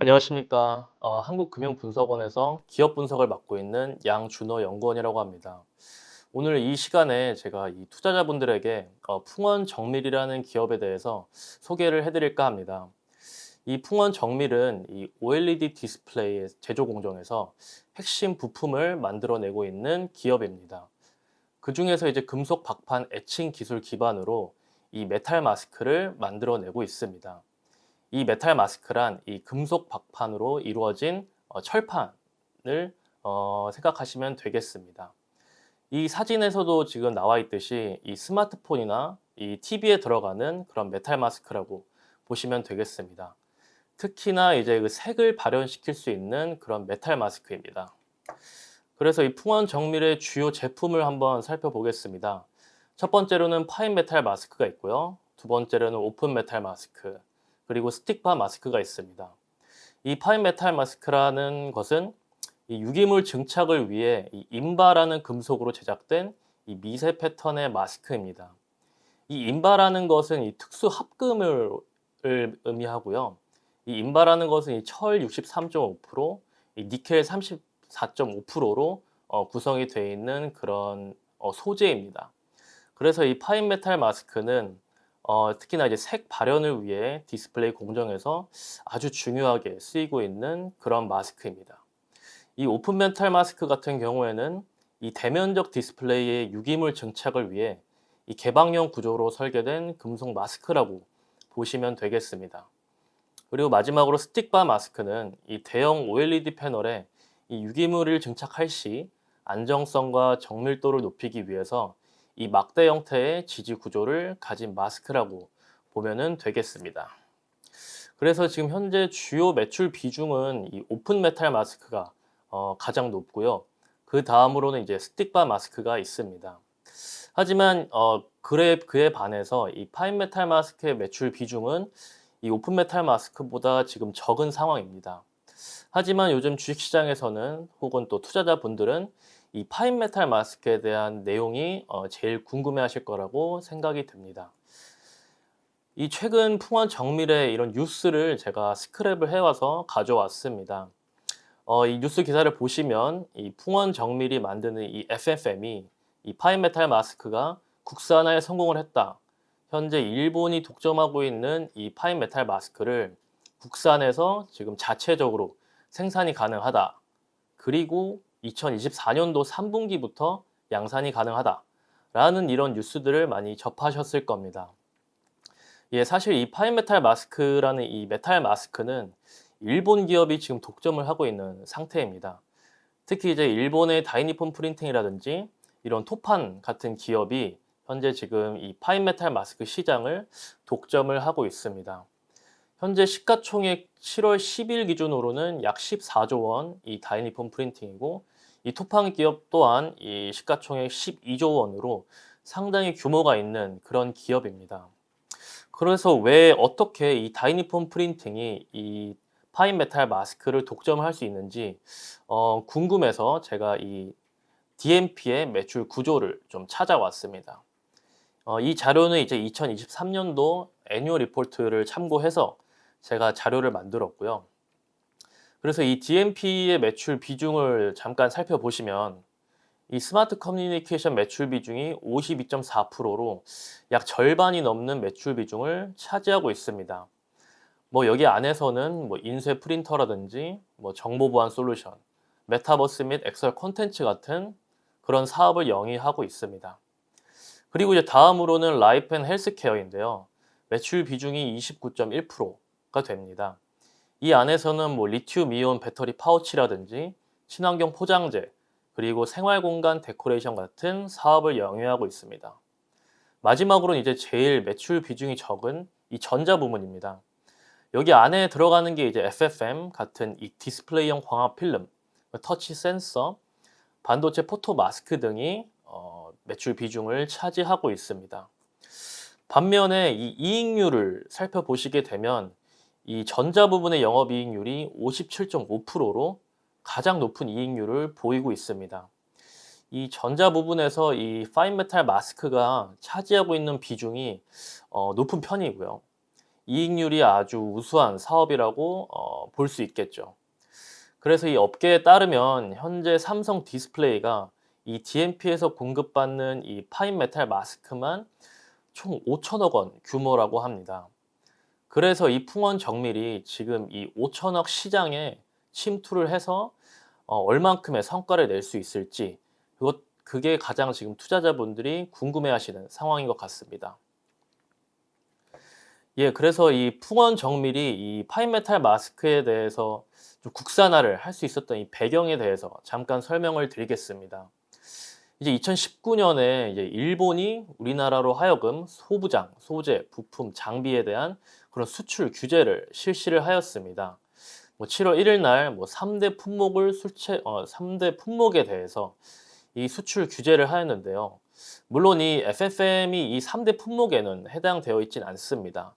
안녕하십니까. 한국금융분석원에서 기업 분석을 맡고 있는 양준호 연구원이라고 합니다. 오늘 이 시간에 제가 이 투자자분들에게 풍원 정밀이라는 기업에 대해서 소개를 해드릴까 합니다. 이 풍원 정밀은 이 OLED 디스플레이 제조 공정에서 핵심 부품을 만들어내고 있는 기업입니다. 그 중에서 이제 금속 박판 에칭 기술 기반으로 이 메탈 마스크를 만들어내고 있습니다. 이 메탈 마스크란 이 금속 박판으로 이루어진 철판을 생각하시면 되겠습니다. 이 사진에서도 지금 나와 있듯이 이 스마트폰이나 이 TV에 들어가는 그런 메탈 마스크라고 보시면 되겠습니다. 특히나 이제 그 색을 발현시킬 수 있는 그런 메탈 마스크입니다. 그래서 이 풍원 정밀의 주요 제품을 한번 살펴보겠습니다. 첫 번째로는 파인 메탈 마스크가 있고요. 두 번째로는 오픈 메탈 마스크, 그리고 스틱바 마스크가 있습니다. 이 파인 메탈 마스크라는 것은 이 유기물 증착을 위해 이 인바라는 금속으로 제작된 이 미세 패턴의 마스크입니다. 이 인바라는 것은 이 특수 합금을 의미하고요. 이 인바라는 것은 이 철 63.5%, 이 니켈 34.5%로 구성이 되어 있는 그런 소재입니다. 그래서 이 파인 메탈 마스크는 특히나 이제 색 발현을 위해 디스플레이 공정에서 아주 중요하게 쓰이고 있는 그런 마스크입니다. 이 오픈 메탈 마스크 같은 경우에는 이 대면적 디스플레이의 유기물 증착을 위해 이 개방형 구조로 설계된 금속 마스크라고 보시면 되겠습니다. 그리고 마지막으로 스틱바 마스크는 이 대형 OLED 패널에 이 유기물을 증착할 시 안정성과 정밀도를 높이기 위해서 이 막대 형태의 지지 구조를 가진 마스크라고 보면 되겠습니다. 그래서 지금 현재 주요 매출 비중은 이 오픈 메탈 마스크가 가장 높고요. 그 다음으로는 이제 스틱바 마스크가 있습니다. 하지만 그에 반해서 이 파인 메탈 마스크의 매출 비중은 이 오픈 메탈 마스크보다 지금 적은 상황입니다. 하지만 요즘 주식시장에서는 혹은 또 투자자분들은 이 파인 메탈 마스크에 대한 내용이 제일 궁금해하실 거라고 생각이 듭니다. 이 최근 풍원 정밀의 이런 뉴스를 제가 스크랩을 해와서 가져왔습니다. 이 뉴스 기사를 보시면 이 풍원 정밀이 만드는 이 FFM이 이 파인 메탈 마스크가 국산화에 성공을 했다. 현재 일본이 독점하고 있는 이 파인 메탈 마스크를 국산에서 지금 자체적으로 생산이 가능하다. 그리고 2024년도 3분기부터 양산이 가능하다. 라는 이런 뉴스들을 많이 접하셨을 겁니다. 예, 사실 이 파인 메탈 마스크라는 이 메탈 마스크는 일본 기업이 지금 독점을 하고 있는 상태입니다. 특히 이제 일본의 다이니폰 프린팅이라든지 이런 토판 같은 기업이 현재 지금 이 파인 메탈 마스크 시장을 독점을 하고 있습니다. 현재 시가총액 7월 10일 기준으로는 약 14조 원 이 다이니폰 프린팅이고, 이 토판 기업 또한 이 시가총액 12조 원으로 상당히 규모가 있는 그런 기업입니다. 그래서 왜 어떻게 이 다이니폰 프린팅이 이 파인 메탈 마스크를 독점을 할 수 있는지 궁금해서 제가 이 DMP의 매출 구조를 좀 찾아왔습니다. 이 자료는 이제 2023년도 애뉴얼 리포트를 참고해서 제가 자료를 만들었고요. 그래서 이 DMP의 매출 비중을 잠깐 살펴보시면 이 스마트 커뮤니케이션 매출 비중이 52.4%로 약 절반이 넘는 매출 비중을 차지하고 있습니다. 뭐 여기 안에서는 뭐 인쇄 프린터라든지 뭐 정보 보안 솔루션, 메타버스 및 엑셀 콘텐츠 같은 그런 사업을 영위하고 있습니다. 그리고 이제 다음으로는 라이프 앤 헬스케어인데요. 매출 비중이 29.1%가 됩니다. 이 안에서는 뭐 리튬 이온 배터리 파우치라든지 친환경 포장재, 그리고 생활 공간 데코레이션 같은 사업을 영위하고 있습니다. 마지막으로는 이제 제일 매출 비중이 적은 이 전자 부문입니다. 여기 안에 들어가는 게 이제 FFM 같은 이 디스플레이형 광학 필름, 터치 센서, 반도체 포토 마스크 등이 매출 비중을 차지하고 있습니다. 반면에 이 이익률을 살펴보시게 되면 이 전자 부분의 영업이익률이 57.5%로 가장 높은 이익률을 보이고 있습니다. 이 전자 부분에서 이 파인 메탈 마스크가 차지하고 있는 비중이 높은 편이고요. 이익률이 아주 우수한 사업이라고 볼 수 있겠죠. 그래서 이 업계에 따르면 현재 삼성 디스플레이가 이 DMP에서 공급받는 이 파인 메탈 마스크만 총 5천억 원 규모라고 합니다. 그래서 이 풍원 정밀이 지금 이 5천억 시장에 침투를 해서 얼만큼의 성과를 낼 수 있을지 그게 가장 지금 투자자분들이 궁금해하시는 상황인 것 같습니다. 예, 그래서 이 풍원 정밀이 이 파인메탈 마스크에 대해서 좀 국산화를 할 수 있었던 이 배경에 대해서 잠깐 설명을 드리겠습니다. 이제 2019년에 이제 일본이 우리나라로 하여금 소부장, 소재, 부품, 장비에 대한 그런 수출 규제를 실시를 하였습니다. 7월 1일 날 3대 품목을 3대 품목에 대해서 이 수출 규제를 하였는데요. 물론 이 FFM이 이 3대 품목에는 해당되어 있진 않습니다.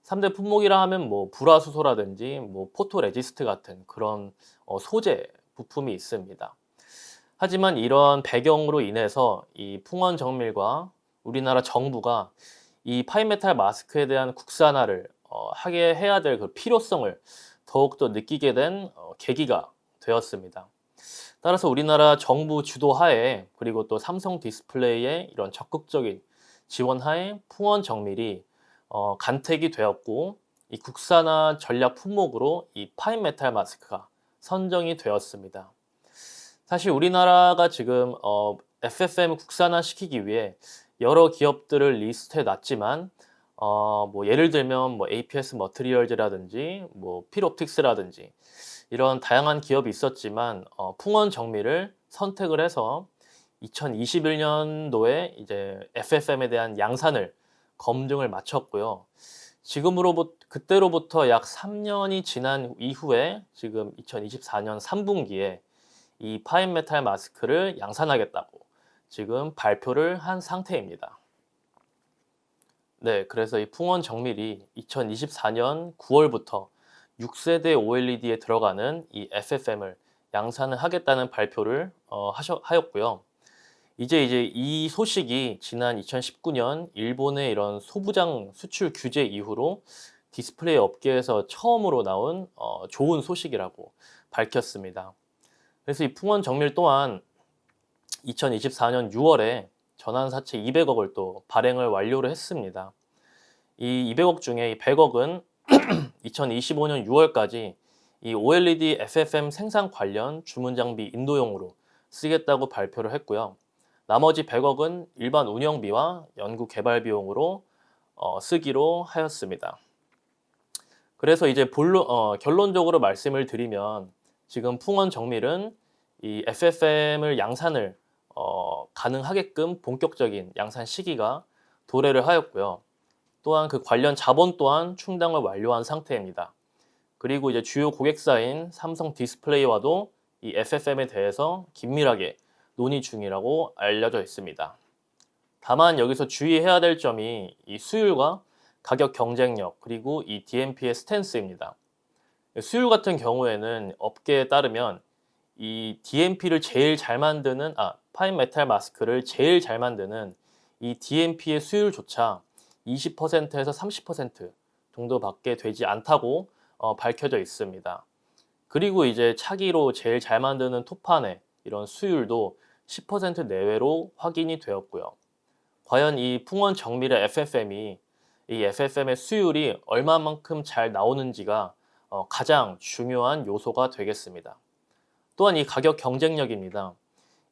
3대 품목이라 하면 불화수소라든지 포토레지스트 같은 그런 소재 부품이 있습니다. 하지만 이런 배경으로 인해서 이 풍원 정밀과 우리나라 정부가 이 파인메탈 마스크에 대한 국산화를 하게 해야 될 그 필요성을 더욱더 느끼게 된 계기가 되었습니다. 따라서 우리나라 정부 주도하에 그리고 또 삼성 디스플레이의 이런 적극적인 지원하에 풍원 정밀이 간택이 되었고 이 국산화 전략 품목으로 이 파인메탈 마스크가 선정이 되었습니다. 사실 우리나라가 지금 FFM 국산화 시키기 위해 여러 기업들을 리스트해 놨지만 예를 들면 APS 머티리얼즈라든지 필옵틱스라든지 이런 다양한 기업이 있었지만 풍원 정밀을 선택을 해서 2021년도에 이제 FFM에 대한 양산을 검증을 마쳤고요. 그때로부터 약 3년이 지난 이후에 지금 2024년 3분기에 이 파인메탈 마스크를 양산하겠다고 지금 발표를 한 상태입니다. 네, 그래서 이 풍원 정밀이 2024년 9월부터 6세대 OLED에 들어가는 이 FFM을 양산을 하겠다는 발표를 하였고요. 이제 이 소식이 지난 2019년 일본의 이런 소부장 수출 규제 이후로 디스플레이 업계에서 처음으로 나온 좋은 소식이라고 밝혔습니다. 그래서 이 풍원 정밀 또한 2024년 6월에 전환사채 200억을 또 발행을 완료를 했습니다. 이 200억 중에 이 100억은 2025년 6월까지 이 OLED FFM 생산 관련 주문 장비 인도용으로 쓰겠다고 발표를 했고요. 나머지 100억은 일반 운영비와 연구 개발 비용으로 쓰기로 하였습니다. 그래서 이제 결론적으로 말씀을 드리면 지금 풍원 정밀은 이 FFM을 양산을 가능하게끔 본격적인 양산 시기가 도래를 하였고요. 또한 그 관련 자본 또한 충당을 완료한 상태입니다. 그리고 이제 주요 고객사인 삼성 디스플레이와도 이 FFM에 대해서 긴밀하게 논의 중이라고 알려져 있습니다. 다만 여기서 주의해야 될 점이 이 수율과 가격 경쟁력 그리고 이 DMP의 스탠스입니다. 수율 같은 경우에는 업계에 따르면 이 DMP를 제일 잘 만드는 파인 메탈 마스크를 제일 잘 만드는 이 DMP의 수율조차 20%에서 30% 정도밖에 되지 않다고 밝혀져 있습니다. 그리고 이제 차기로 제일 잘 만드는 토판의 이런 수율도 10% 내외로 확인이 되었고요. 과연 이 풍원 정밀의 FFM이 이 FFM의 수율이 얼마만큼 잘 나오는지가 가장 중요한 요소가 되겠습니다. 또한 이 가격 경쟁력입니다.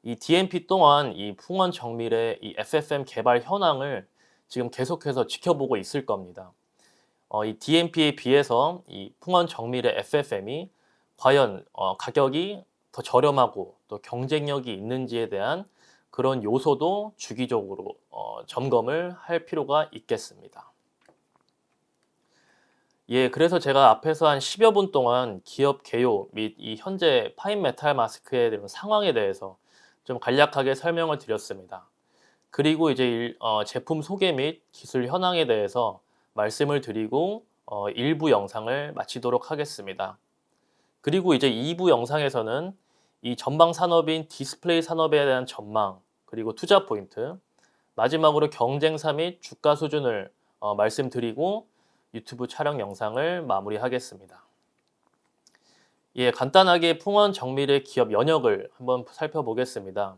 이 DMP 또한 이 풍원 정밀의 이 FFM 개발 현황을 지금 계속해서 지켜보고 있을 겁니다. 이 DMP에 비해서 이 풍원 정밀의 FFM이 과연 가격이 더 저렴하고 또 경쟁력이 있는지에 대한 그런 요소도 주기적으로 점검을 할 필요가 있겠습니다. 예, 그래서 제가 앞에서 한 10여 분 동안 기업 개요 및 이 현재 파인 메탈 마스크에 대한 상황에 대해서 좀 간략하게 설명을 드렸습니다. 그리고 이제 제품 소개 및 기술 현황에 대해서 말씀을 드리고 1부 영상을 마치도록 하겠습니다. 그리고 이제 2부 영상에서는 이 전방 산업인 디스플레이 산업에 대한 전망, 그리고 투자 포인트, 마지막으로 경쟁사 및 주가 수준을 말씀드리고 유튜브 촬영 영상을 마무리하겠습니다. 예, 간단하게 풍원 정밀의 기업 연역을 한번 살펴보겠습니다.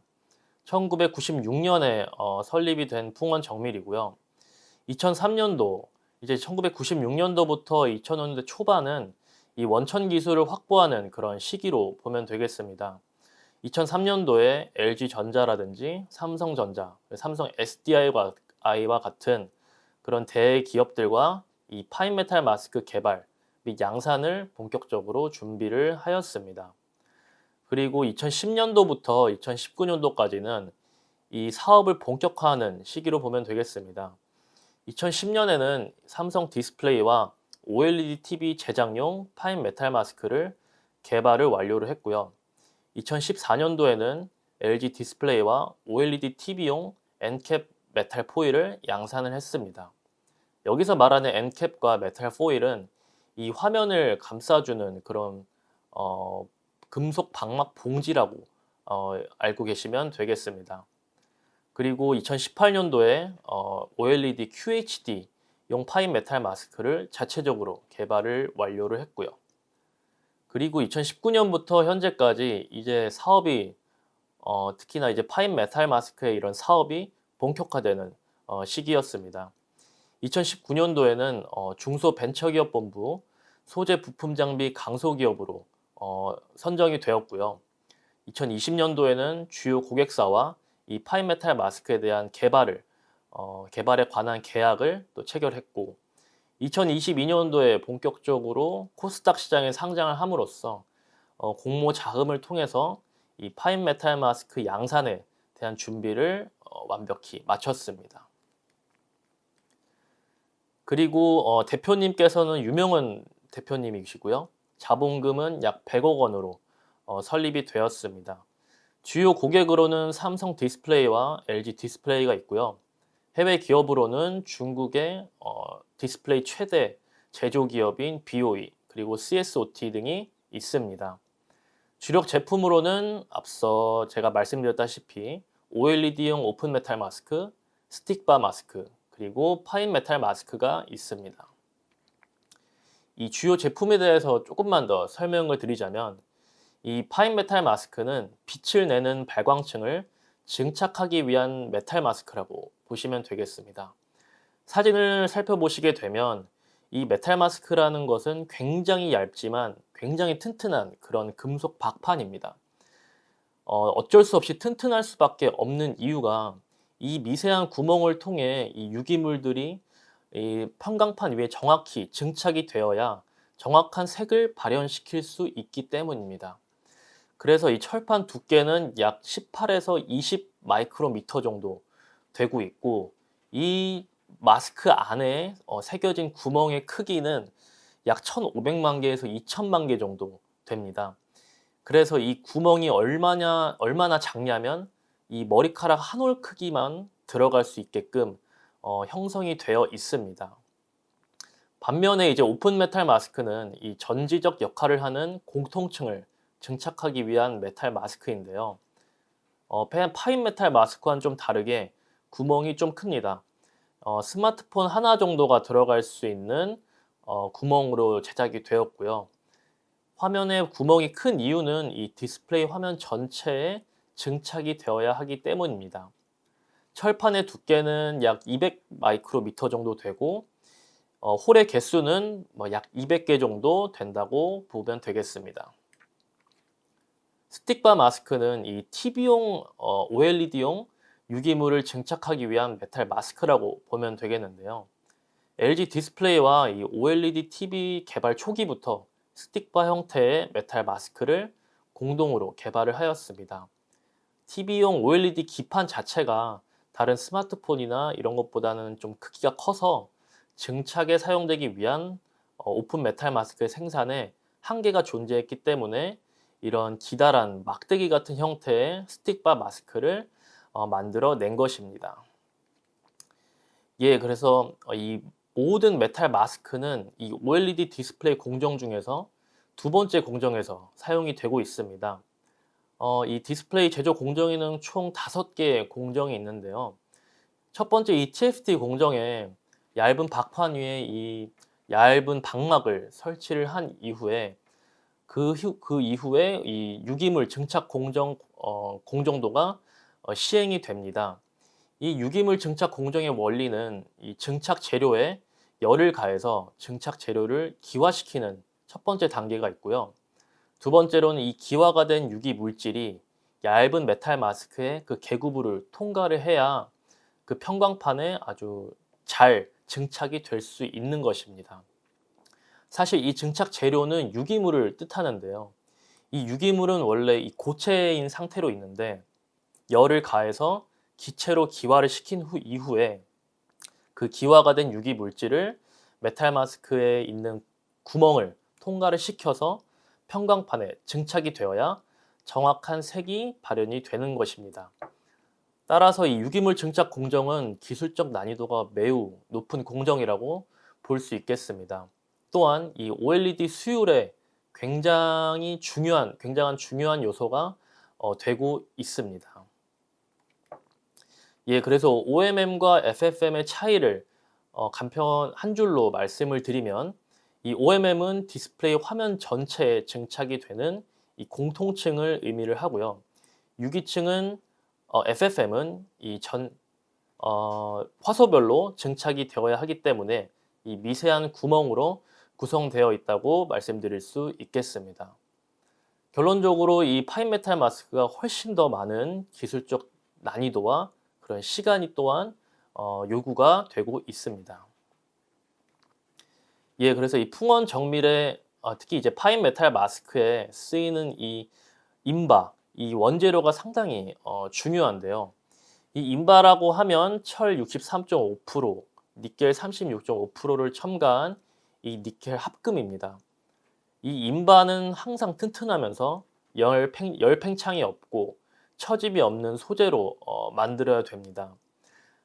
1996년에 설립이 된 풍원 정밀이고요. 2003년도, 이제 1996년도부터 2000년대 초반은 이 원천 기술을 확보하는 그런 시기로 보면 되겠습니다. 2003년도에 LG전자라든지 삼성전자, 삼성 SDI와 같은 그런 대기업들과 이 파인메탈 마스크 개발 및 양산을 본격적으로 준비를 하였습니다. 그리고 2010년도부터 2019년도까지는 이 사업을 본격화하는 시기로 보면 되겠습니다. 2010년에는 삼성 디스플레이와 OLED TV 제작용 파인 메탈 마스크를 개발을 완료를 했고요. 2014년도에는 LG 디스플레이와 OLED TV용 N캡 메탈 포일을 양산을 했습니다. 여기서 말하는 N캡과 메탈 포일은 이 화면을 감싸주는 그런 금속 방막 봉지라고 알고 계시면 되겠습니다. 그리고 2018년도에 OLED QHD용 파인 메탈 마스크를 자체적으로 개발을 완료를 했고요. 그리고 2019년부터 현재까지 이제 사업이 특히나 이제 파인 메탈 마스크의 이런 사업이 본격화되는 시기였습니다. 2019년도에는 중소벤처기업본부 소재 부품 장비 강소기업으로 선정이 되었고요. 2020년도에는 주요 고객사와 이 파인 메탈 마스크에 대한 개발에 관한 계약을 또 체결했고, 2022년도에 본격적으로 코스닥 시장에 상장을 함으로써 공모 자금을 통해서 이 파인 메탈 마스크 양산에 대한 준비를 완벽히 마쳤습니다. 그리고 대표님께서는 유명한 대표님이시고요. 자본금은 약 100억 원으로 설립이 되었습니다. 주요 고객으로는 삼성 디스플레이와 LG 디스플레이가 있고요. 해외 기업으로는 중국의 디스플레이 최대 제조기업인 BOE 그리고 CSOT 등이 있습니다. 주력 제품으로는 앞서 제가 말씀드렸다시피 OLED용 오픈 메탈 마스크, 스틱바 마스크, 그리고 파인 메탈 마스크가 있습니다. 이 주요 제품에 대해서 조금만 더 설명을 드리자면, 이 파인 메탈 마스크는 빛을 내는 발광층을 증착하기 위한 메탈 마스크라고 보시면 되겠습니다. 사진을 살펴보시게 되면 이 메탈 마스크라는 것은 굉장히 얇지만 굉장히 튼튼한 그런 금속 박판입니다. 어쩔 수 없이 튼튼할 수밖에 없는 이유가 이 미세한 구멍을 통해 이 유기물들이 이 편광판 위에 정확히 증착이 되어야 정확한 색을 발현시킬 수 있기 때문입니다. 그래서 이 철판 두께는 약 18에서 20 마이크로미터 정도 되고 있고, 이 마스크 안에 새겨진 구멍의 크기는 약 1,500만 개에서 2,000만 개 정도 됩니다. 그래서 이 구멍이 얼마나 작냐면 이 머리카락 한 올 크기만 들어갈 수 있게끔 형성이 되어 있습니다. 반면에 이제 오픈 메탈 마스크는 이 전지적 역할을 하는 공통층을 증착하기 위한 메탈 마스크인데요. 파인 메탈 마스크와는 좀 다르게 구멍이 좀 큽니다. 스마트폰 하나 정도가 들어갈 수 있는 구멍으로 제작이 되었고요. 화면에 구멍이 큰 이유는 이 디스플레이 화면 전체에 증착이 되어야 하기 때문입니다. 철판의 두께는 약 200 마이크로미터 정도 되고, 홀의 개수는 약 200개 정도 된다고 보면 되겠습니다. 스틱바 마스크는 이 TV용 OLED용 유기물을 증착하기 위한 메탈 마스크라고 보면 되겠는데요. LG 디스플레이와 이 OLED TV 개발 초기부터 스틱바 형태의 메탈 마스크를 공동으로 개발을 하였습니다. TV용 OLED 기판 자체가 다른 스마트폰이나 이런 것보다는 좀 크기가 커서 증착에 사용되기 위한 오픈 메탈 마스크의 생산에 한계가 존재했기 때문에 이런 기다란 막대기 같은 형태의 스틱바 마스크를 만들어 낸 것입니다. 예, 그래서 이 모든 메탈 마스크는 이 OLED 디스플레이 공정 중에서 두 번째 공정에서 사용이 되고 있습니다. 이 디스플레이 제조 공정에는 총 5개의 공정이 있는데요. 첫 번째 이 TFT 공정에 얇은 박판 위에 이 얇은 방막을 설치를 한 이후에 그 이후에 이 유기물 증착 공정도가 시행이 됩니다. 이 유기물 증착 공정의 원리는 이 증착 재료에 열을 가해서 증착 재료를 기화시키는 첫 번째 단계가 있고요. 두 번째로는 이 기화가 된 유기 물질이 얇은 메탈 마스크의 그 계구부를 통과를 해야 그 평광판에 아주 잘 증착이 될 수 있는 것입니다. 사실 이 증착 재료는 유기물을 뜻하는데요. 이 유기물은 원래 이 고체인 상태로 있는데 열을 가해서 기체로 기화를 시킨 이후에 그 기화가 된 유기 물질을 메탈 마스크에 있는 구멍을 통과를 시켜서 평광판에 증착이 되어야 정확한 색이 발현이 되는 것입니다. 따라서 이 유기물 증착 공정은 기술적 난이도가 매우 높은 공정이라고 볼 수 있겠습니다. 또한 이 OLED 수율에 굉장한 중요한 요소가 되고 있습니다. 예, 그래서 OMM과 FFM의 차이를 간편 한 줄로 말씀을 드리면 이 OMM은 디스플레이 화면 전체에 증착이 되는 이 공통층을 의미를 하고요. 유기층은 FFM은 화소별로 증착이 되어야 하기 때문에 이 미세한 구멍으로 구성되어 있다고 말씀드릴 수 있겠습니다. 결론적으로 이 파인메탈 마스크가 훨씬 더 많은 기술적 난이도와 그런 시간이 또한 요구가 되고 있습니다. 예, 그래서 이 풍원 정밀에 특히 이제 파인메탈 마스크에 쓰이는 이 인바, 이 원재료가 상당히 중요한데요. 이 인바라고 하면 철 63.5%, 니켈 36.5%를 첨가한 이 니켈 합금입니다. 이 인바는 항상 튼튼하면서 열팽창이 없고 처짐이 없는 소재로 만들어야 됩니다.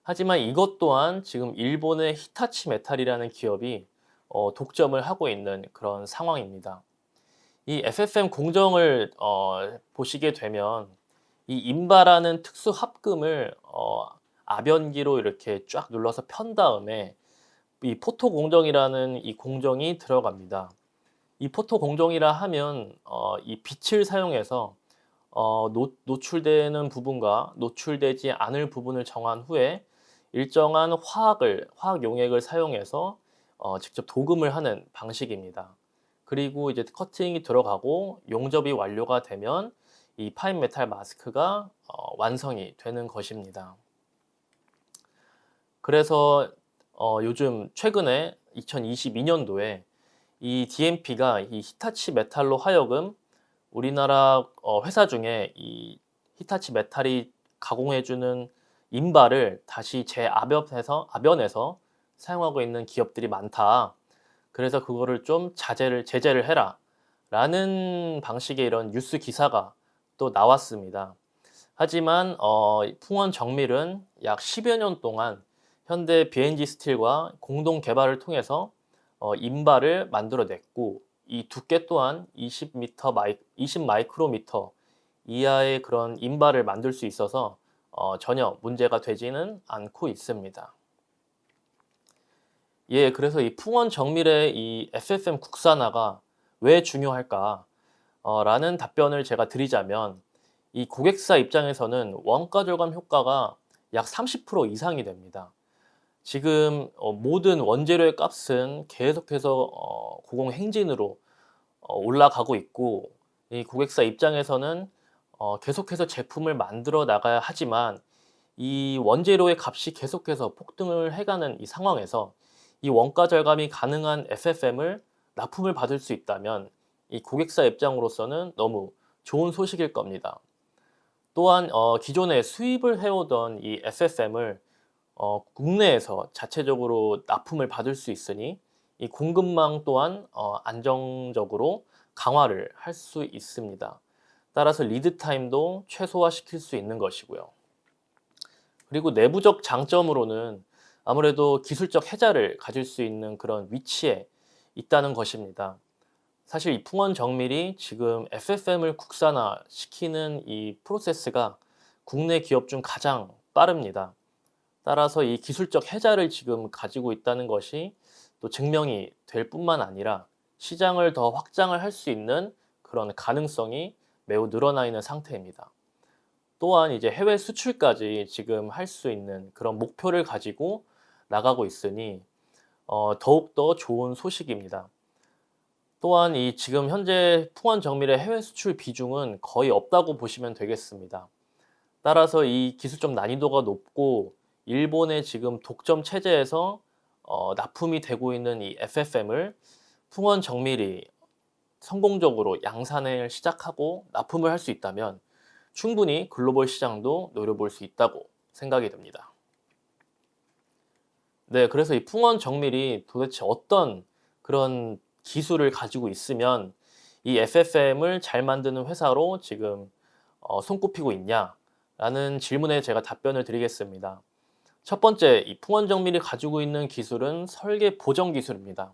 하지만 이것 또한 지금 일본의 히타치 메탈이라는 기업이 독점을 하고 있는 그런 상황입니다. 이 FFM 공정을 보시게 되면 이 인바라는 특수 합금을 압연기로 이렇게 쫙 눌러서 편 다음에 이 포토 공정이라는 이 공정이 들어갑니다. 이 포토 공정이라 하면 이 빛을 사용해서 노출되는 부분과 노출되지 않을 부분을 정한 후에 일정한 화학 용액을 사용해서 직접 도금을 하는 방식입니다. 그리고 이제 커팅이 들어가고 용접이 완료가 되면 이 파인 메탈 마스크가 완성이 되는 것입니다. 그래서 요즘 최근에 2022년도에 이 DMP가 이 히타치 메탈로 하여금 우리나라 회사 중에 이 히타치 메탈이 가공해주는 인바를 다시 압연해서 사용하고 있는 기업들이 많다. 그래서 그거를 좀 제재를 해라. 라는 방식의 이런 뉴스 기사가 또 나왔습니다. 하지만 풍원 정밀은 약 10여 년 동안 현대 BNG 스틸과 공동 개발을 통해서 인바를 만들어냈고 이 두께 또한 20 마이크로미터 이하의 그런 인바를 만들 수 있어서 전혀 문제가 되지는 않고 있습니다. 예, 그래서 이 풍원 정밀의 이 FFM 국산화가 왜 중요할까? 라는 답변을 제가 드리자면 이 고객사 입장에서는 원가 절감 효과가 약 30% 이상이 됩니다. 지금 모든 원재료의 값은 계속해서 고공행진으로 올라가고 있고 이 고객사 입장에서는 계속해서 제품을 만들어 나가야 하지만 이 원재료의 값이 계속해서 폭등을 해가는 이 상황에서 이 원가 절감이 가능한 FFM을 납품을 받을 수 있다면 이 고객사 입장으로서는 너무 좋은 소식일 겁니다. 또한 기존에 수입을 해오던 이 FFM을 국내에서 자체적으로 납품을 받을 수 있으니 이 공급망 또한 안정적으로 강화를 할 수 있습니다. 따라서 리드 타임도 최소화시킬 수 있는 것이고요. 그리고 내부적 장점으로는 아무래도 기술적 혜자를 가질 수 있는 그런 위치에 있다는 것입니다. 사실 이 풍원 정밀이 지금 FFM을 국산화시키는 이 프로세스가 국내 기업 중 가장 빠릅니다. 따라서 이 기술적 혜자를 지금 가지고 있다는 것이 또 증명이 될 뿐만 아니라 시장을 더 확장을 할 수 있는 그런 가능성이 매우 늘어나 있는 상태입니다. 또한 이제 해외 수출까지 지금 할 수 있는 그런 목표를 가지고 나가고 있으니 더욱더 좋은 소식입니다. 또한 이 지금 현재 풍원 정밀의 해외 수출 비중은 거의 없다고 보시면 되겠습니다. 따라서 이 기술적 난이도가 높고 일본의 지금 독점 체제에서 납품이 되고 있는 이 FFM을 풍원 정밀이 성공적으로 양산을 시작하고 납품을 할 수 있다면 충분히 글로벌 시장도 노려볼 수 있다고 생각이 듭니다. 네, 그래서 이 풍원 정밀이 도대체 어떤 그런 기술을 가지고 있으면 이 FFM을 잘 만드는 회사로 지금 손꼽히고 있냐라는 질문에 제가 답변을 드리겠습니다. 첫 번째, 이 풍원 정밀이 가지고 있는 기술은 설계 보정 기술입니다.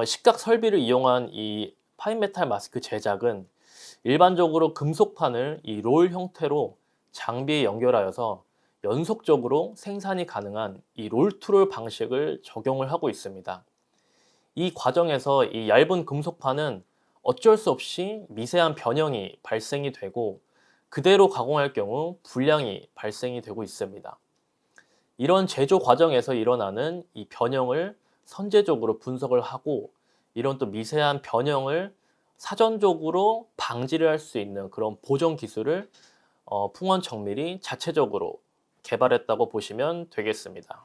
식각 설비를 이용한 이 파인메탈 마스크 제작은 일반적으로 금속판을 이 롤 형태로 장비에 연결하여서 연속적으로 생산이 가능한 이 롤투롤 방식을 적용을 하고 있습니다. 이 과정에서 이 얇은 금속판은 어쩔 수 없이 미세한 변형이 발생이 되고 그대로 가공할 경우 불량이 발생이 되고 있습니다. 이런 제조 과정에서 일어나는 이 변형을 선제적으로 분석을 하고 이런 또 미세한 변형을 사전적으로 방지를 할 수 있는 그런 보정 기술을 풍원 정밀이 자체적으로 개발했다고 보시면 되겠습니다.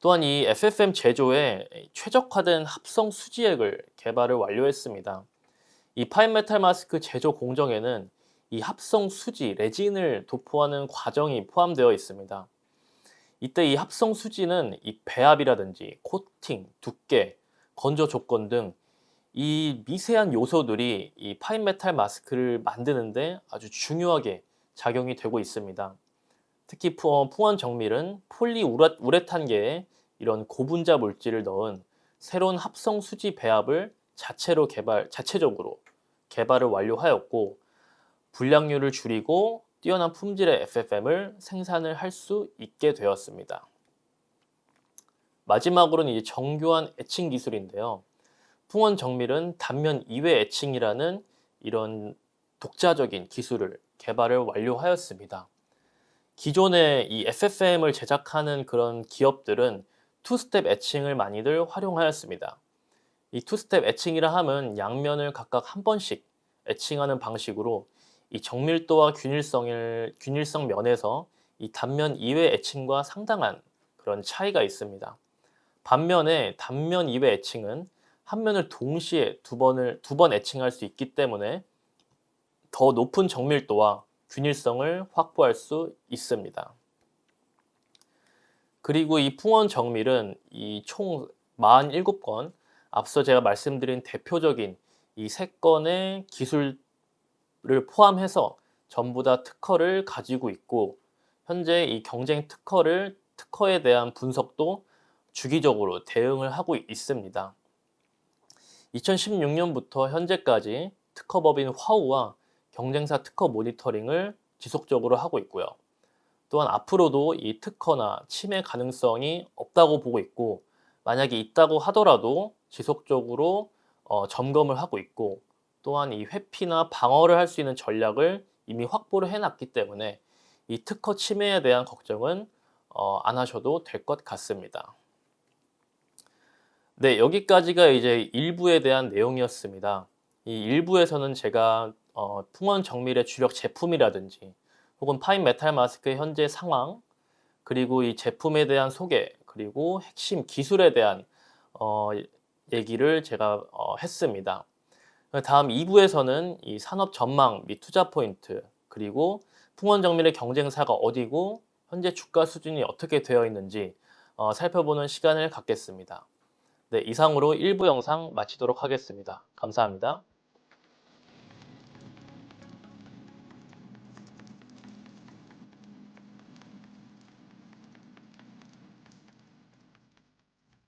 또한 이 FFM 제조에 최적화된 합성 수지액을 개발을 완료했습니다. 이 파인메탈 마스크 제조 공정에는 이 합성 수지, 레진을 도포하는 과정이 포함되어 있습니다. 이때 이 합성 수지는 이 배합이라든지 코팅, 두께, 건조 조건 등 이 미세한 요소들이 이 파인메탈 마스크를 만드는데 아주 중요하게 작용이 되고 있습니다. 특히 풍원 정밀은 폴리우레탄계에 이런 고분자 물질을 넣은 새로운 합성 수지 배합을 자체적으로 개발을 완료하였고 불량률을 줄이고 뛰어난 품질의 FFM을 생산을 할 수 있게 되었습니다. 마지막으로는 이제 정교한 에칭 기술인데요. 풍원 정밀은 단면 이외 에칭이라는 이런 독자적인 기술을 개발을 완료하였습니다. 기존의 이 FFM을 제작하는 그런 기업들은 투스텝 에칭을 많이들 활용하였습니다. 이 투스텝 에칭이라 함은 양면을 각각 한 번씩 에칭하는 방식으로 이 정밀도와 균일성 면에서 이 단면 이외 에칭과 상당한 그런 차이가 있습니다. 반면에 단면 이외 에칭은 한 면을 동시에 두 번 에칭할 수 있기 때문에 더 높은 정밀도와 균일성을 확보할 수 있습니다. 그리고 이 풍원 정밀은 이 총 47건, 앞서 제가 말씀드린 대표적인 이 3건의 기술을 포함해서 전부 다 특허를 가지고 있고 현재 이 경쟁 특허에 대한 분석도 주기적으로 대응을 하고 있습니다. 2016년부터 현재까지 특허법인 화우와 경쟁사 특허 모니터링을 지속적으로 하고 있고요. 또한 앞으로도 이 특허나 침해 가능성이 없다고 보고 있고 만약에 있다고 하더라도 지속적으로 점검을 하고 있고 또한 이 회피나 방어를 할 수 있는 전략을 이미 확보를 해놨기 때문에 이 특허 침해에 대한 걱정은 안 하셔도 될 것 같습니다. 네, 여기까지가 이제 일부에 대한 내용이었습니다. 이 일부에서는 제가 풍원 정밀의 주력 제품이라든지 혹은 파인 메탈 마스크의 현재 상황, 그리고 이 제품에 대한 소개, 그리고 핵심 기술에 대한 얘기를 제가 했습니다. 다음 2부에서는 이 산업 전망 및 투자 포인트, 그리고 풍원 정밀의 경쟁사가 어디고 현재 주가 수준이 어떻게 되어 있는지 살펴보는 시간을 갖겠습니다. 네, 이상으로 1부 영상 마치도록 하겠습니다. 감사합니다.